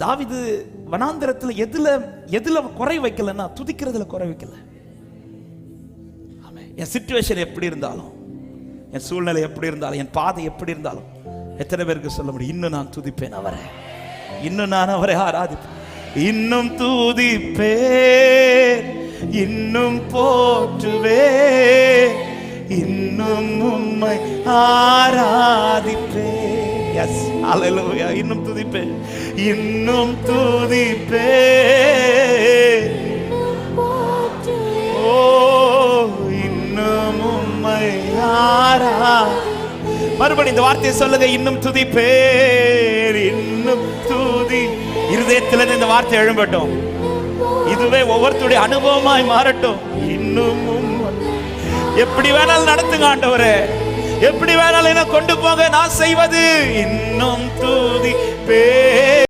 தாவீது வனாந்திரத்துல எதுல குறை வைக்கலன்னா துதிக்கிறதுல குறை வைக்கல. என் சிச்சுவேஷன் எப்படி இருந்தாலும், என் சூழ்நிலை எப்படி இருந்தாலும், என் பாதை எப்படி இருந்தாலும், எத்தனை பேருக்கு சொல்ல முடியும், இன்னும் நான் துதிப்பேன் அவரை, இன்னும் நான் அவரை ஆராதிப்பேன், இன்னும் துதிப்பேன், இன்னும் போற்றுவேன், இன்னும் உம்மை ஆராதிப்பேன். எஸ், ஹல்லேலூயா. இன்னும் துதிப்பேன், இன்னும் துதிப்பேன், ஓ இன்னும் உம்மை மறுபடி இந்த வார்த்தையை சொல்லுங்க, இன்னும் துதிப்பேன், இன்னும் துதி. இருதயத்தில் இந்த வார்த்தை எழும்பட்டும், இதுவே ஒவ்வொருத்தருடைய அனுபவமாய் மாறட்டும். இன்னும் எப்படி வேணாலும் நடத்துங்க ஆண்டவரே, எப்படி வேணாலும் என்ன கொண்டு போங்க, நான் செய்வது இன்னும் துதிப்பேன்.